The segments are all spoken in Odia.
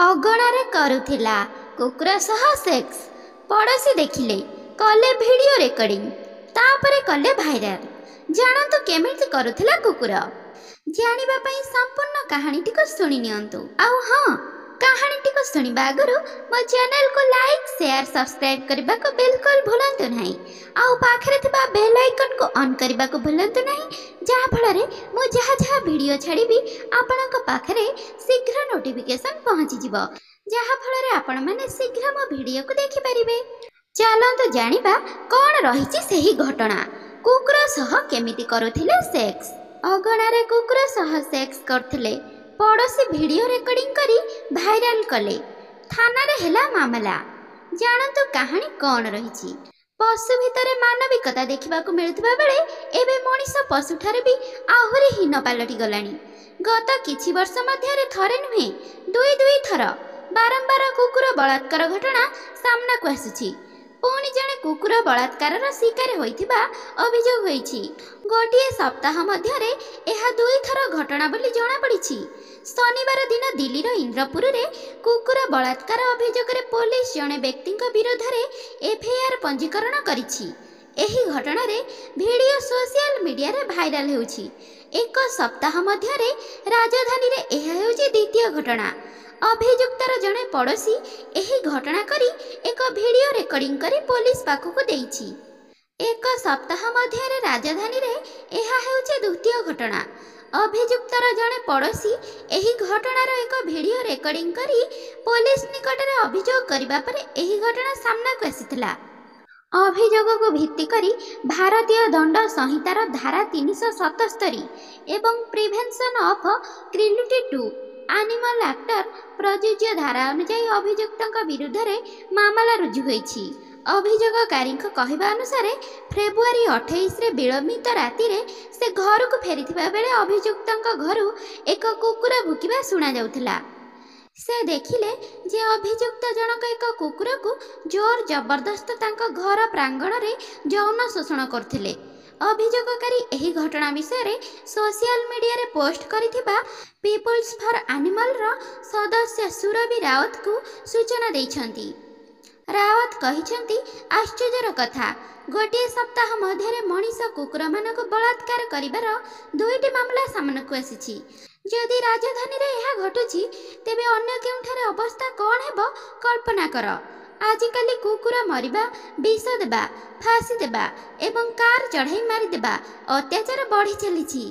ଅଗଣାରେ କରୁଥିଲା କୁକୁର ସହ ସେକ୍ସ। ପଡ଼ୋଶୀ ଦେଖିଲେ, କଲେ ଭିଡ଼ିଓ ରେକର୍ଡିଂ, ତାପରେ କଲେ ଭାଇରାଲ। ଜାଣନ୍ତୁ କେମିତି କରୁଥିଲା କୁକୁର। ଜାଣିବା ପାଇଁ ସମ୍ପୂର୍ଣ୍ଣ କାହାଣୀଟିକୁ ଶୁଣି ନିଅନ୍ତୁ। ଆଉ ହଁ, କାହାଣୀଟିକୁ ଶୁଣିବା ଆଗରୁ ମୋ ଚ୍ୟାନେଲକୁ ଲାଇକ୍, ସେୟାର, ସବସ୍କ୍ରାଇବ୍ କରିବାକୁ ବିଲକୁଲ ଭୁଲନ୍ତୁ ନାହିଁ। ଆଉ ପାଖରେ ଥିବା ବେଲ୍ ଆଇକନ୍କୁ ଅନ୍ କରିବାକୁ ଭୁଲନ୍ତୁ ନାହିଁ, ଯାହାଫଳରେ ମୁଁ ଯାହା ଭିଡ଼ିଓ ଛାଡ଼ିବି ଆପଣଙ୍କ ପାଖରେ ଶୀଘ୍ର ନୋଟିଫିକେସନ୍ ପହଞ୍ଚିଯିବ, ଯାହାଫଳରେ ଆପଣମାନେ ଶୀଘ୍ର ମୋ ଭିଡ଼ିଓକୁ ଦେଖିପାରିବେ। ଚାଲନ୍ତୁ ଜାଣିବା କ'ଣ ରହିଛି ସେହି ଘଟଣା। କୁକୁର ସହ କେମିତି କରୁଥିଲେ ସେକ୍ସ। ଅଗଣାରେ କୁକୁର ସହ ସେକ୍ସ କରୁଥିଲେ। ପଡ଼ୋଶୀ ଭିଡ଼ିଓ ରେକର୍ଡିଂ କରି ଭାଇରାଲ କଲେ। ଥାନାରେ ହେଲା ମାମଲା। ଜାଣନ୍ତୁ କାହାଣୀ କ'ଣ ରହିଛି। ପଶୁ ଭିତରେ ମାନବିକତା ଦେଖିବାକୁ ମିଳୁଥିବା ବେଳେ ଏବେ ମଣିଷ ପଶୁଠାରୁ ବି ଆହୁରି ହୀନ ପାଲଟି ଗଲାଣି। ଗତ କିଛି ବର୍ଷ ମଧ୍ୟରେ ଥରେ ନୁହେଁ, ଦୁଇ ଥର ବାରମ୍ବାର କୁକୁର ବଳାତ୍କାର ଘଟଣା ସାମ୍ନାକୁ ଆସୁଛି। ପୁଣି ଜଣେ କୁକୁର ବଳାତ୍କାରର ଶିକାର ହୋଇଥିବା ଅଭିଯୋଗ ହୋଇଛି। ଗୋଟିଏ ସପ୍ତାହ ମଧ୍ୟରେ ଏହା 2 ଥର ଘଟଣା ବୋଲି ଜଣାପଡ଼ିଛି। ଶନିବାର ଦିନ ଦିଲ୍ଲୀର ଇନ୍ଦ୍ରପୁରରେ କୁକୁର ବଳାତ୍କାର ଅଭିଯୋଗରେ ପୋଲିସ ଜଣେ ବ୍ୟକ୍ତିଙ୍କ ବିରୋଧରେ ଏଫ୍ଆଇଆର୍ ପଞ୍ଜୀକରଣ କରିଛି। ଏହି ଘଟଣାରେ ଭିଡ଼ିଓ ସୋସିଆଲ ମିଡ଼ିଆରେ ଭାଇରାଲ ହେଉଛି। 1 ସପ୍ତାହ ମଧ୍ୟରେ ରାଜଧାନୀରେ ଏହା ହେଉଛି ଦ୍ୱିତୀୟ ଘଟଣା। ଅଭିଯୁକ୍ତର ଜଣେ ପଡ଼ୋଶୀ ଏହି ଘଟଣା କରି ଏକ ଭିଡ଼ିଓ ରେକର୍ଡିଂ କରି ପୋଲିସ ପାଖକୁ ଦେଇଛି। 1 ସପ୍ତାହ ମଧ୍ୟରେ ରାଜଧାନୀରେ ଏହା ହେଉଛି ଦ୍ୱିତୀୟ ଘଟଣା। ଅଭିଯୁକ୍ତର ଜଣେ ପଡ଼ୋଶୀ ଏହି ଘଟଣାର ଏକ ଭିଡ଼ିଓ ରେକର୍ଡିଂ କରି ପୋଲିସ ନିକଟରେ ଅଭିଯୋଗ କରିବା ପରେ ଏହି ଘଟଣା ସାମ୍ନାକୁ ଆସିଥିଲା। ଅଭିଯୋଗକୁ ଭିତ୍ତି କରି ଭାରତୀୟ ଦଣ୍ଡ ସଂହିତାର ଧାରା 377 ଏବଂ prevention of cruelty to animal ଆକ୍ଟର ପ୍ରଯୁଜ୍ୟ ଧାରା ଅନୁଯାୟୀ ଅଭିଯୁକ୍ତଙ୍କ ବିରୁଦ୍ଧରେ ମାମଲା ରୁଜୁ ହୋଇଛି। ଅଭିଯୋଗକାରୀଙ୍କ କହିବା ଅନୁସାରେ ଫେବୃଆରୀ 28ରେ ବିଳମ୍ବିତ ରାତିରେ ସେ ଘରକୁ ଫେରିଥିବା ବେଳେ ଅଭିଯୁକ୍ତଙ୍କ ଘରୁ ଏକ କୁକୁର ଭୁକିବା ଶୁଣାଯାଉଥିଲା। ସେ ଦେଖିଲେ ଯେ ଅଭିଯୁକ୍ତ ଜଣକ ଏକ କୁକୁରକୁ ଜୋର ଜବରଦସ୍ତ ତାଙ୍କ ଘର ପ୍ରାଙ୍ଗଣରେ ଯୌନ ଶୋଷଣ କରୁଥିଲେ। ଅଭିଯୋଗକାରୀ ଏହି ଘଟଣା ବିଷୟରେ ସୋସିଆଲ ମିଡ଼ିଆରେ ପୋଷ୍ଟ କରିଥିବା ପିପୁଲ୍ସ ଫର୍ ଆନିମଲ୍ର ସଦସ୍ୟ ସୁରଭି ରାୱତଙ୍କୁ ସୂଚନା ଦେଇଛନ୍ତି। ରାୱତ କହିଛନ୍ତି, ଆଶ୍ଚର୍ଯ୍ୟର କଥା, ଗୋଟିଏ ସପ୍ତାହ ମଧ୍ୟରେ ମଣିଷ କୁକୁରମାନଙ୍କୁ ବଳାତ୍କାର କରିବାର 2ଟି ମାମଲା ସାମ୍ନାକୁ ଆସିଛି। ଯଦି ରାଜଧାନୀରେ ଏହା ଘଟୁଛି, ତେବେ ଅନ୍ୟ କେଉଁଠାରେ ଅବସ୍ଥା କ'ଣ ହେବ କଳ୍ପନା କର। ଆଜିକାଲି କୁକୁର ମରିବା, ବିଷ ଦେବା, ଫାଶୀ ଦେବା ଏବଂ କାର୍ ଚଢ଼ାଇ ମାରିଦେବା ଅତ୍ୟାଚାର ବଢ଼ି ଚାଲିଛି।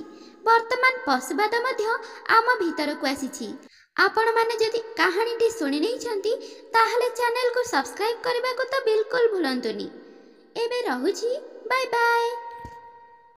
ବର୍ତ୍ତମାନ ପଶୁବାଦ ମଧ୍ୟ ଆମ ଭିତରକୁ ଆସିଛି। ଆପଣମାନେ ଯଦି କାହାଣୀଟି ଶୁଣି ନେଇଛନ୍ତି, ତାହେଲେ ଚ୍ୟାନେଲକୁ ସବସ୍କ୍ରାଇବ୍ କରିବାକୁ ତ ବିଲକୁଲ ଭୁଲନ୍ତୁନି। ଏବେ ରହୁଛି, ବାଏ ବାଏ।